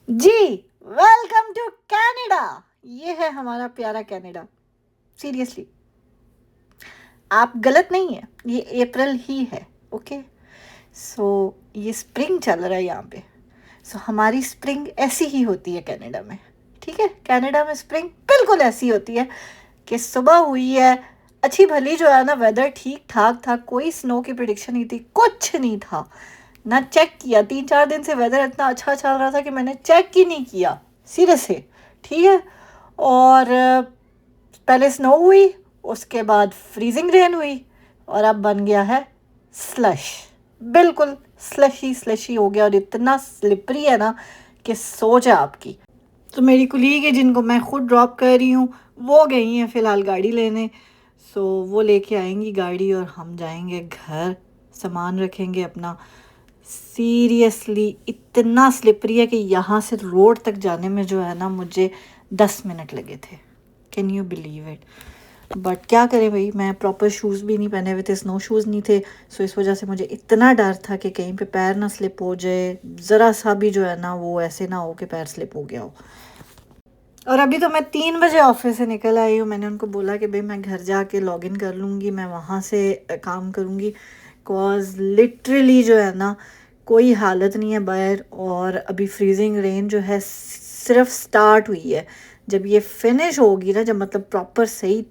Ji, welcome to Canada. ये है हमारा प्यारा कनाडा। सीरियसली, आप गलत नहीं है, ये अप्रैल ही है। ओके, सो ये स्प्रिंग चल रहा है यहाँ पे। सो हमारी स्प्रिंग ऐसी ही होती है कनाडा में। ठीक है, कनाडा में स्प्रिंग बिल्कुल ऐसी होती है कि सुबह हुई है, अच्छी भली जो है ना, वेदर ठीक ठाक था, कोई स्नो की प्रिडिक्शन नहीं थी, कुछ नहीं था ना। चेक किया, 3-4 दिन से वेदर इतना अच्छा चल रहा था कि मैंने चेक ही नहीं किया, सीरियसली। ठीक है। और पहले स्नो हुई, उसके बाद फ्रीजिंग रेन हुई, और अब बन गया है स्लश। बिल्कुल स्लशी स्लशी हो गया, और इतना स्लिपरी है ना कि सोच है आपकी। तो मेरी कुलीग है जिनको मैं खुद ड्रॉप कर रही हूँ, वो गई हैं फ़िलहाल गाड़ी लेने। सो वो लेके आएंगी गाड़ी और हम जाएंगे घर, सामान रखेंगे अपना। सीरियसली इतना स्लिपरी है कि यहाँ से रोड तक जाने में जो है ना, मुझे 10 मिनट लगे थे। Can you believe it? But क्या करें भाई, मैं प्रॉपर शूज़ भी नहीं पहने हुए थे, स्नो शूज़ नहीं थे। सो इस वजह से मुझे इतना डर था कि कहीं पे पैर ना स्लिप हो जाए, ज़रा सा भी जो है ना वो ऐसे ना हो कि पैर स्लिप हो गया हो। और अभी तो मैं 3 बजे ऑफिस से निकल आई हूँ। मैंने उनको बोला कि भाई मैं घर जाके लॉग इन कर लूँगी, मैं वहाँ से काम करूँगी। कॉज लिटरली जो है ना, कोई हालत नहीं है बाहर। और अभी फ्रीजिंग रेन जो है सिर्फ स्टार्ट हुई है। जब ये फिनिश होगी ना, जब मतलब प्रॉपर सही,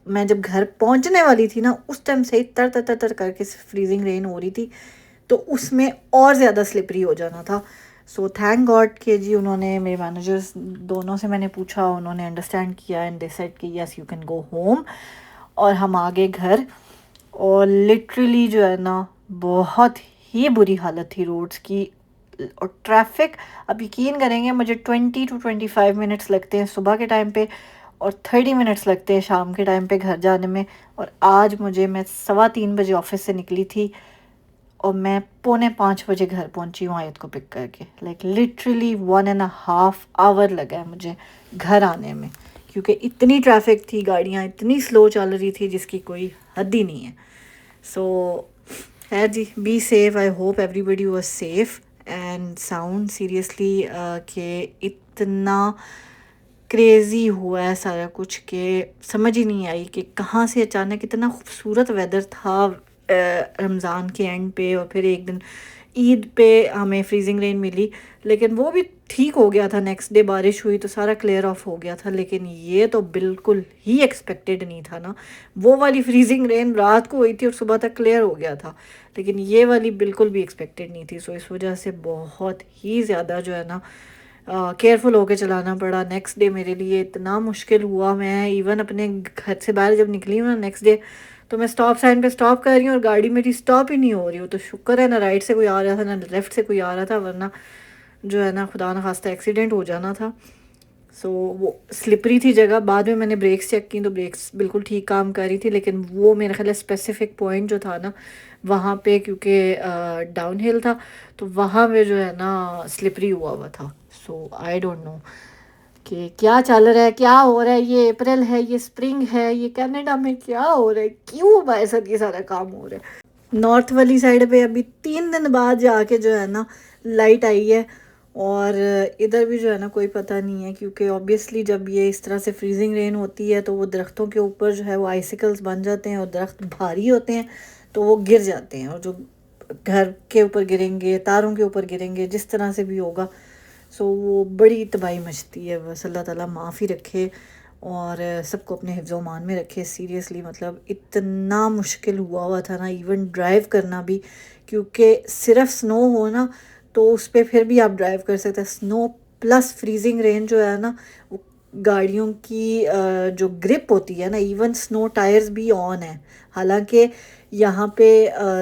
मैं जब घर पहुंचने वाली थी ना, उस टाइम से ही तर तर तर तर करके फ्रीजिंग रेन हो रही थी, तो उसमें और ज़्यादा स्लिपरी हो जाना था। सो थैंक गॉड कि जी उन्होंने, मेरे मैनेजर्स दोनों से मैंने पूछा, उन्होंने अंडरस्टैंड किया एंड दे सेड कि yes you can go home. और हम आ गए घर। और लिटरली जो है ना, बहुत ही बुरी हालत थी रोड्स की। और ट्रैफिक, अब यकीन करेंगे, मुझे 20 to 25 मिनट्स लगते हैं सुबह के टाइम पे, और 30 मिनट्स लगते हैं शाम के टाइम पे घर जाने में। और आज मैं 3:15 बजे ऑफिस से निकली थी, और मैं 4:45 बजे घर पहुंची हूँ आयत को पिक करके। लाइक लिटरली 1.5 आवर लगा है मुझे घर आने में, क्योंकि इतनी ट्रैफिक थी, गाड़ियाँ इतनी स्लो चल रही थी जिसकी कोई हद ही नहीं है। सो है जी, be safe. I hope everybody was safe and sound. Seriously कि इतना क्रेज़ी हुआ है सारा कुछ कि समझ ही नहीं आई कि कहाँ से अचानक इतना खूबसूरत वेदर था रमज़ान के एंड पे, और फिर एक दिन ईद पे हमें फ्रीजिंग रेन मिली। लेकिन वो भी ठीक हो गया था, नेक्स्ट डे बारिश हुई तो सारा क्लियर ऑफ हो गया था। लेकिन ये तो बिल्कुल ही एक्सपेक्टेड नहीं था ना। वो वाली फ्रीजिंग रेन रात को हुई थी और सुबह तक क्लियर हो गया था, लेकिन ये वाली बिल्कुल भी एक्सपेक्टेड नहीं थी। सो इस वजह से बहुत ही ज़्यादा जो है ना, केयरफुल होके चलाना पड़ा। नेक्स्ट डे मेरे लिए इतना मुश्किल हुआ, मैं इवन अपने घर से बाहर जब निकली हूँ ना नेक्स्ट डे, तो मैं स्टॉप साइन पे स्टॉप कर रही हूँ और गाड़ी मेरी स्टॉप ही नहीं हो रही हो। तो शुक्र है ना राइट से कोई आ रहा था ना लेफ़्ट से कोई आ रहा था, वरना जो है ना खुदा न खास्ता एक्सीडेंट हो जाना था। सो वो स्लिपरी थी जगह। बाद में मैंने ब्रेक्स चेक की तो ब्रेक्स बिल्कुल ठीक काम कर रही थी, लेकिन वो मेरे ख्याल स्पेसिफिक पॉइंट जो था ना वहाँ पे, क्योंकि डाउन हिल था, तो वहाँ पे जो है ना स्लिपरी हुआ हुआ था। सो आई डोंट नो कि क्या चल रहा है, क्या हो रहा है। ये अप्रैल है, ये स्प्रिंग है, ये कनाडा में क्या हो रहा है, क्यों भाई सब ये सारा काम हो रहा है। नॉर्थ वाली साइड पे अभी 3 दिन बाद जाके जो है ना लाइट आई है, और इधर भी जो है ना कोई पता नहीं है, क्योंकि ऑब्वियसली जब ये इस तरह से फ्रीजिंग रेन होती है तो वो दरख्तों के ऊपर जो है वो आइसिकल्स बन जाते हैं, और दरख्त भारी होते हैं तो वो गिर जाते हैं, और जो घर के ऊपर गिरेंगे, तारों के ऊपर गिरेंगे, जिस तरह से भी होगा, सो वो बड़ी तबाही मचती है। बस अल्लाह ताला माफ़ी रखे और सबको अपने हिफ्ज़ मान में रखे। सीरियसली मतलब इतना मुश्किल हुआ हुआ था ना इवन ड्राइव करना भी, क्योंकि सिर्फ स्नो हो ना तो उस पर फिर भी आप ड्राइव कर सकते हैं। स्नो प्लस फ्रीजिंग रेन जो है ना, वो गाड़ियों की जो ग्रिप होती है ना, इवन स्नो टायर्स भी ऑन है। हालांकि यहाँ पे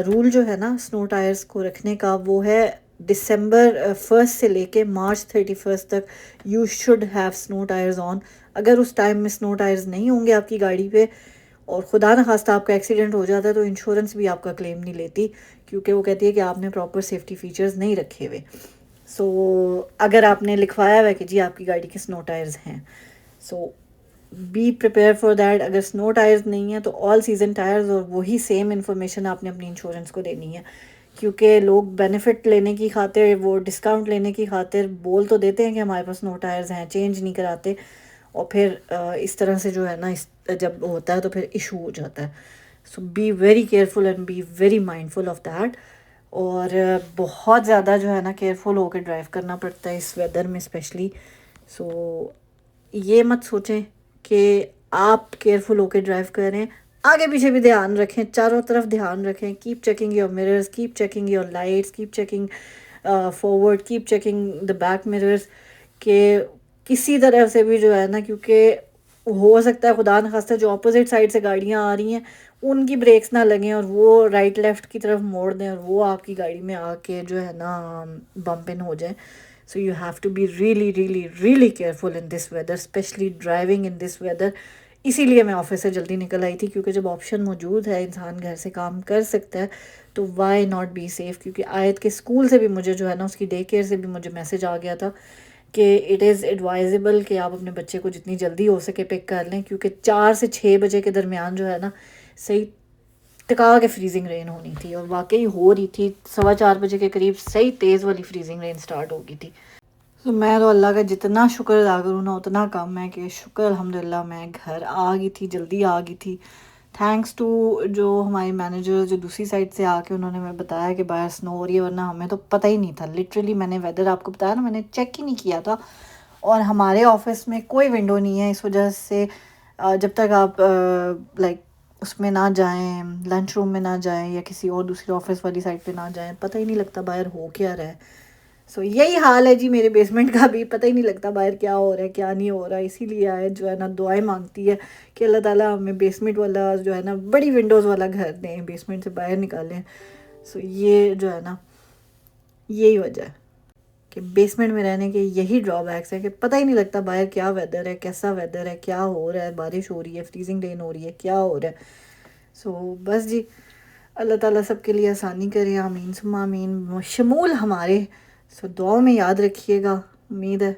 रूल जो है ना स्नो टायर्स को रखने का, वो है दिसंबर 1 से लेके मार्च 31 तक you should have snow tyres on. अगर उस टाइम में स्नो टायर्स नहीं होंगे आपकी गाड़ी पे, और खुदा न खास्ता आपका एक्सीडेंट हो जाता है, तो इंश्योरेंस भी आपका क्लेम नहीं लेती, क्योंकि वो कहती है कि आपने प्रॉपर सेफ्टी फीचर्स नहीं रखे हुए। सो अगर आपने लिखवाया हुआ है कि जी आपकी गाड़ी के स्नो टायर्स हैं, सो बी प्रिपेयर फॉर दैट। अगर स्नो टायर्स नहीं है तो ऑल सीजन टायर्स, और वही सेम इन्फॉर्मेशन आपने अपनी इंश्योरेंस को देनी है क्योंकि लोग बेनिफिट लेने की खातिर, वो डिस्काउंट लेने की खातिर बोल तो देते हैं कि हमारे पास नो टायर्स हैं, चेंज नहीं कराते, और फिर इस तरह से जो है ना, इस जब होता है तो फिर इशू हो जाता है। So be very careful and be very mindful of that. और बहुत ज़्यादा जो है ना केयरफुल होकर ड्राइव करना पड़ता है इस वेदर में स्पेशली। सो ये मत सोचें कि आप केयरफुल होकर ड्राइव करें, आगे पीछे भी ध्यान रखें, चारों तरफ ध्यान रखें। Keep checking your mirrors, keep checking your lights, keep checking forward, keep checking the back mirrors, के किसी तरह से भी जो है ना, क्योंकि हो सकता है खुदा न खास्ता जो अपोजिट साइड से गाड़ियाँ आ रही हैं उनकी ब्रेक्स ना लगें और वो राइट लेफ्ट की तरफ मोड़ दें और वो आपकी गाड़ी में आके जो है ना बम्प इन हो जाए। So you have to be really really really careful in this weather, specially driving in this weather. इसीलिए मैं ऑफिस से जल्दी निकल आई थी, क्योंकि जब ऑप्शन मौजूद है, इंसान घर से काम कर सकता है, तो वाई नॉट बी सेफ़। क्योंकि आयत के स्कूल से भी मुझे जो है ना, उसकी डे केयर से भी मुझे मैसेज आ गया था कि इट इज़ एडवाइजेबल कि आप अपने बच्चे को जितनी जल्दी हो सके पिक कर लें, क्योंकि 4 से 6 बजे के दरमियान जो है ना सही टिका के फ्रीजिंग रेन होनी थी, और वाकई हो रही थी। 4:15 बजे के करीब सही तेज़ वाली फ्रीजिंग रेन स्टार्ट हो गई थी। तो मैं तो अल्लाह का जितना शुक्र अदा करूँ ना उतना कम है, कि शुक्र अल्हम्दुलिल्लाह मैं घर आ गई थी, जल्दी आ गई थी। थैंक्स टू जो हमारे मैनेजर जो दूसरी साइड से आके उन्होंने हमें बताया कि बाहर स्नो हो रही है, वरना हमें तो पता ही नहीं था। लिटरली मैंने वेदर आपको बताया ना, मैंने चेक ही नहीं किया था। और हमारे ऑफिस में कोई विंडो नहीं है, इस वजह से जब तक आप लाइक उसमें ना जाएं, लंच रूम में ना जाएं या किसी और दूसरी ऑफिस वाली साइड पे ना जाएं, पता ही नहीं लगता बाहर हो क्या रहा है। सो यही हाल है जी मेरे बेसमेंट का भी, पता ही नहीं लगता बाहर क्या हो रहा है क्या नहीं हो रहा है। इसीलिए आए जो है ना दुआएं मांगती है कि अल्लाह ताला हमें बेसमेंट वाला जो है ना बड़ी विंडोज़ वाला घर दें, बेसमेंट से बाहर निकालें। सो ये जो है ना यही वजह है कि बेसमेंट में रहने के यही ड्रॉबैक्स है कि पता ही नहीं लगता बाहर क्या वेदर है, कैसा वेदर है, क्या हो रहा है, बारिश हो रही है, फ्रीजिंग रेन हो रही है, क्या हो रहा है। सो बस जी, अल्लाह ताला सबके लिए आसानी करे, आमीन सुम्मा आमीन, शमूल हमारे। सो दुआओं में याद रखिएगा। उम्मीद है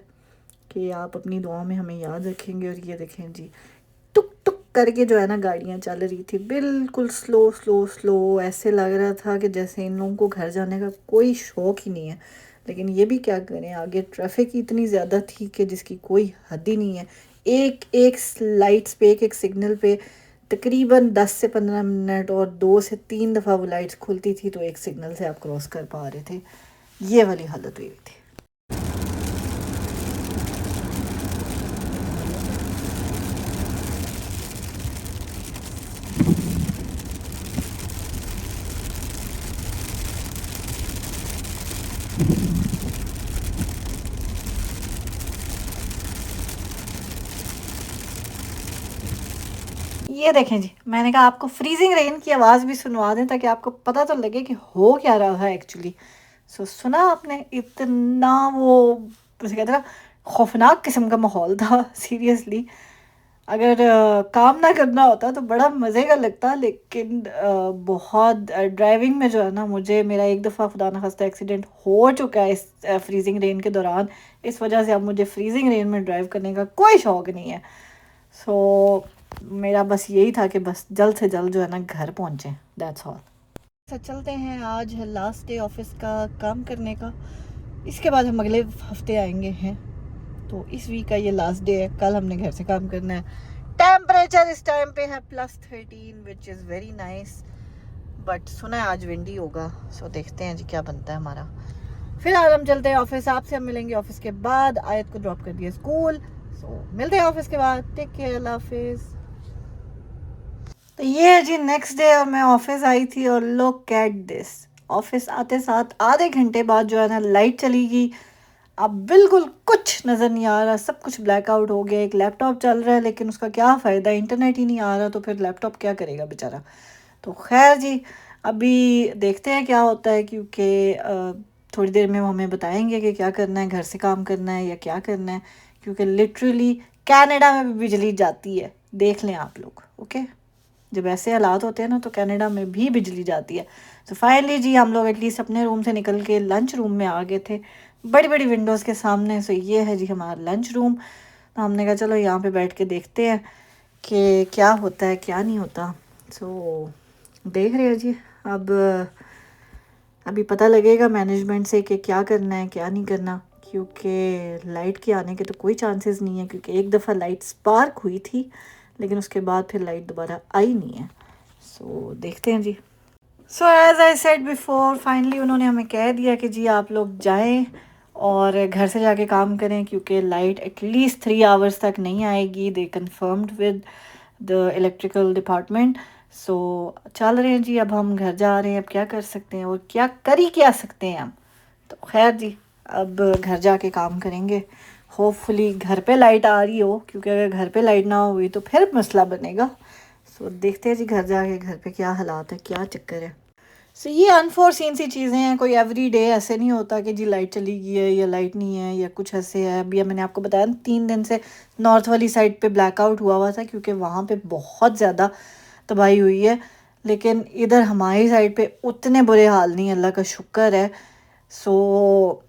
कि आप अपनी दुआओं में हमें याद रखेंगे। और ये देखें जी, टुक टुक करके जो है ना गाड़ियाँ चल रही थी, बिल्कुल स्लो स्लो स्लो। ऐसे लग रहा था कि जैसे इन लोगों को घर जाने का कोई शौक़ ही नहीं है। लेकिन ये भी क्या करें, आगे ट्रैफिक इतनी ज़्यादा थी कि जिसकी कोई हद ही नहीं है। एक एक लाइट्स पे, एक एक सिग्नल पे तकरीबन 10 से 15 मिनट, और 2 से 3 दफ़ा वो लाइट्स खुलती थी, तो एक सिग्नल से आप क्रॉस कर पा रहे थे। ये वाली हालत हुई थी। ये देखें जी, मैंने कहा आपको फ्रीजिंग रेन की आवाज़ भी सुनवा दें ताकि आपको पता तो लगे कि हो क्या रहा है एक्चुअली। सो सुना आपने, इतना वो जैसे कहते हैं ना खौफनाक किस्म का माहौल था सीरियसली। अगर काम ना करना होता तो बड़ा मज़े का लगता, लेकिन बहुत ड्राइविंग में जो है ना, मुझे मेरा एक दफ़ा खुदा न खास्ता एक्सीडेंट हो चुका है इस फ्रीजिंग रेन के दौरान। इस वजह से अब मुझे फ्रीजिंग रेन में ड्राइव करने का कोई शौक़ नहीं है। सो मेरा बस यही था कि बस जल्द से जल्द जो है ना घर पहुँचें, दैट्स ऑल। अच्छा चलते हैं, आज है लास्ट डे ऑफिस का काम करने का। इसके बाद हम अगले हफ्ते आएंगे हैं, तो इस वीक का ये लास्ट डे है। कल हमने घर से काम करना है। टेम्परेचर इस टाइम पे है +13, which is very nice, but सुना है आज विंडी होगा। सो देखते हैं जी क्या बनता है हमारा। फिर आज हम चलते हैं ऑफिस, आपसे हम मिलेंगे ऑफिस के बाद। आयत को ड्रॉप कर दिया स्कूल। सो मिलते हैं ऑफिस के बाद। टेक केयर, अल्लाह हाफिज़। तो ये है जी नेक्स्ट डे, और मैं ऑफिस आई थी और लुक एट दिस। ऑफिस आते साथ आधे घंटे बाद जो है ना लाइट चली गई। अब बिल्कुल कुछ नज़र नहीं आ रहा, सब कुछ ब्लैकआउट हो गया। एक लैपटॉप चल रहा है लेकिन उसका क्या फ़ायदा, इंटरनेट ही नहीं आ रहा, तो फिर लैपटॉप क्या करेगा बेचारा। तो खैर जी, अभी देखते हैं क्या होता है, क्योंकि थोड़ी देर में वो हमें बताएंगे कि क्या करना है, घर से काम करना है या क्या करना है। क्योंकि लिटरली कनाडा में भी बिजली जाती है, देख लें आप लोग। ओके, जब ऐसे हालात होते हैं ना तो कनाडा में भी बिजली जाती है। तो फाइनली जी हम लोग एटलीस्ट अपने रूम से निकल के लंच रूम में आ गए थे, बड़ी बड़ी विंडोज़ के सामने। सो ये है जी हमारा लंच रूम। तो हमने कहा चलो यहाँ पे बैठ के देखते हैं कि क्या होता है क्या नहीं होता। सो देख रहे हैं जी। अब अभी पता लगेगा मैनेजमेंट से कि क्या करना है क्या नहीं करना, क्योंकि लाइट के आने के तो कोई चांसेस नहीं है, क्योंकि एक दफ़ा लाइट स्पार्क हुई थी लेकिन उसके बाद फिर लाइट दोबारा आई नहीं है। सो देखते हैं जी। So as I said before, finally उन्होंने हमें कह दिया कि जी आप लोग जाएं और घर से जाके काम करें, क्योंकि लाइट एटलीस्ट 3 आवर्स तक नहीं आएगी। They confirmed with the electrical department. So चल रहे हैं जी, अब हम घर जा रहे हैं। अब क्या कर सकते हैं और क्या क्या सकते हैं हम। तो खैर जी, अब घर जाके काम करेंगे। होपफुली घर पे लाइट आ रही हो, क्योंकि अगर घर पे लाइट ना हुई तो फिर मसला बनेगा। सो देखते हैं जी घर जाके घर पे क्या हालात है, क्या चक्कर है। सो ये अनफोर्सीन सी चीज़ें हैं, कोई एवरी डे ऐसे नहीं होता कि जी लाइट चली गई है या लाइट नहीं है या कुछ ऐसे है। अभी मैंने आपको बताया 3 दिन से नॉर्थ वाली साइड पे ब्लैकआउट हुआ था, क्योंकि वहाँ पे बहुत ज़्यादा तबाही हुई है। लेकिन इधर हमारी साइड पे उतने बुरे हाल नहीं, अल्लाह का शुक्र है। सो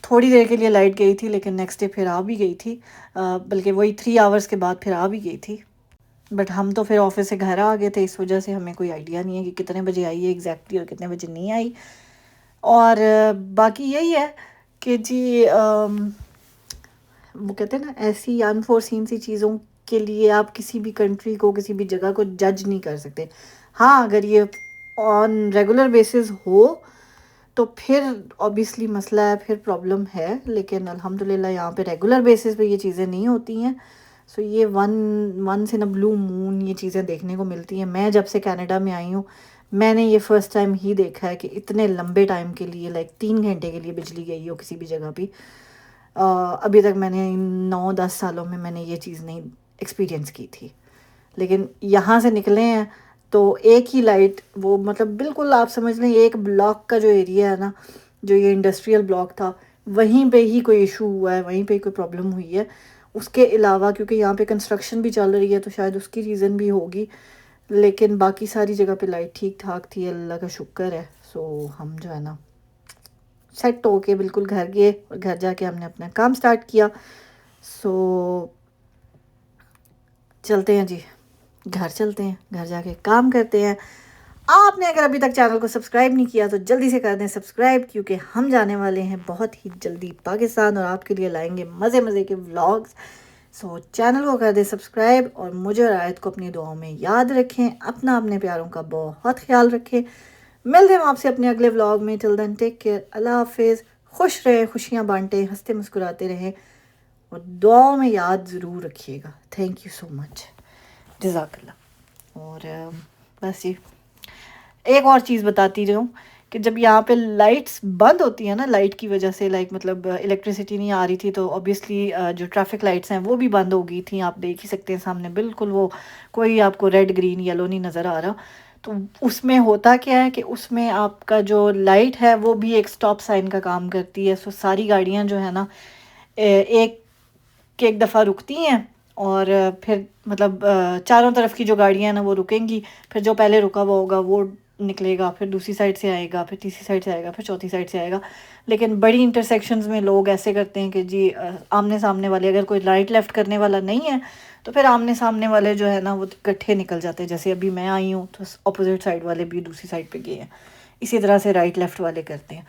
थोड़ी देर के लिए लाइट गई थी, लेकिन नेक्स्ट डे फिर आ भी गई थी। बल्कि वही 3 आवर्स के बाद फिर आ भी गई थी। बट हम तो फिर ऑफिस से घर आ गए थे, इस वजह से हमें कोई आइडिया नहीं है कि कितने बजे आई है एग्जैक्टली और कितने बजे नहीं आई। और बाकी यही है कि जी वो कहते हैं ना, ऐसी अनफोर्सीन सी चीज़ों के लिए आप किसी भी कंट्री को, किसी भी जगह को जज नहीं कर सकते। हाँ, अगर ये ऑन रेगुलर बेसिस हो तो फिर ऑब्वियसली मसला है, फिर प्रॉब्लम है। लेकिन अल्हम्दुलिल्लाह यहाँ पे रेगुलर बेसिस पे ये चीज़ें नहीं होती हैं। सो ये once in a blue moon ये चीज़ें देखने को मिलती हैं। मैं जब से कनाडा में आई हूँ, मैंने ये फ़र्स्ट टाइम ही देखा है कि इतने लंबे टाइम के लिए, लाइक 3 घंटे के लिए बिजली गई हो किसी भी जगह पे। अभी तक मैंने 9-10 सालों में मैंने ये चीज़ नहीं एक्सपीरियंस की थी। लेकिन यहाँ से निकले हैं तो एक ही लाइट, वो मतलब बिल्कुल आप समझ लें एक ब्लॉक का जो एरिया है ना, जो ये इंडस्ट्रियल ब्लॉक था, वहीं पे ही कोई इशू हुआ है, वहीं पे कोई प्रॉब्लम हुई है। उसके अलावा क्योंकि यहाँ पे कंस्ट्रक्शन भी चल रही है तो शायद उसकी रीज़न भी होगी, लेकिन बाकी सारी जगह पे लाइट ठीक ठाक थी, अल्लाह का शुक्र है। सो हम जो है ना सेट होके बिल्कुल घर गए और घर जाके हमने अपना काम स्टार्ट किया। सो चलते हैं जी, घर चलते हैं, घर जाके काम करते हैं। आपने अगर अभी तक चैनल को सब्सक्राइब नहीं किया तो जल्दी से कर दें सब्सक्राइब, क्योंकि हम जाने वाले हैं बहुत ही जल्दी पाकिस्तान और आपके लिए लाएंगे मज़े मज़े के व्लॉग्स। सो चैनल को कर दें सब्सक्राइब और मुझे और आयत को अपनी दुआओं में याद रखें। अपना अपने प्यारों का बहुत ख्याल रखें। मिलते हैं आपसे अपने अगले व्लॉग में। टिल देन टेक केयर, अल्लाह हाफिज़। खुश रहें, खुशियाँ बांटें, हंसते मुस्कुराते रहें और दुआओं में याद ज़रूर रखिएगा। थैंक यू सो मच, जज़ाकल्लाह। और बस ये एक और चीज़ बताती रहूँ कि जब यहाँ पे लाइट्स बंद होती है ना, लाइट की वजह से, लाइक मतलब इलेक्ट्रिसिटी नहीं आ रही थी, तो ऑब्वियसली जो ट्रैफिक लाइट्स हैं वो भी बंद हो गई थी। आप देख ही सकते हैं सामने बिल्कुल वो कोई आपको रेड ग्रीन येलो नहीं नज़र आ रहा। तो उसमें होता क्या है कि उसमें आपका जो लाइट है वो भी एक स्टॉप साइन का काम करती है। सो सारी गाड़ियाँ जो है ना एक दफ़ा रुकती हैं और फिर मतलब चारों तरफ की जो गाड़ियाँ हैं ना वो रुकेंगी। फिर जो पहले रुका हुआ होगा वो निकलेगा, फिर दूसरी साइड से आएगा, फिर तीसरी साइड से आएगा, फिर चौथी साइड से आएगा। लेकिन बड़ी इंटरसेक्शंस में लोग ऐसे करते हैं कि जी आमने सामने वाले, अगर कोई राइट लेफ़्ट करने वाला नहीं है तो फिर आमने सामने वाले जो है ना वो इकट्ठे निकल जाते हैं। जैसे अभी मैं आई हूँ तो अपोजिट साइड वाले भी दूसरी साइड पे गए हैं, इसी तरह से राइट लेफ़्ट वाले करते हैं।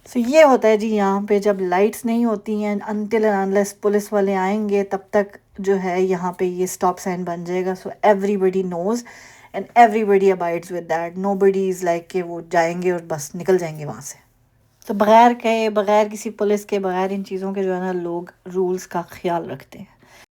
सो ये होता है जी यहाँ पे जब लाइट्स नहीं होती हैं, अनटिल एंड अनलेस पुलिस वाले आएंगे तब तक जो है यहाँ पे ये स्टॉप साइन बन जाएगा। So everybody nose and everybody abides with that. Nobody is like कि वो जाएंगे और बस निकल जाएंगे वहाँ से। तो बगैर कहे, बगैर किसी पुलिस के, बगैर इन चीज़ों के जो है ना लोग रूल्स का ख्याल रखते हैं।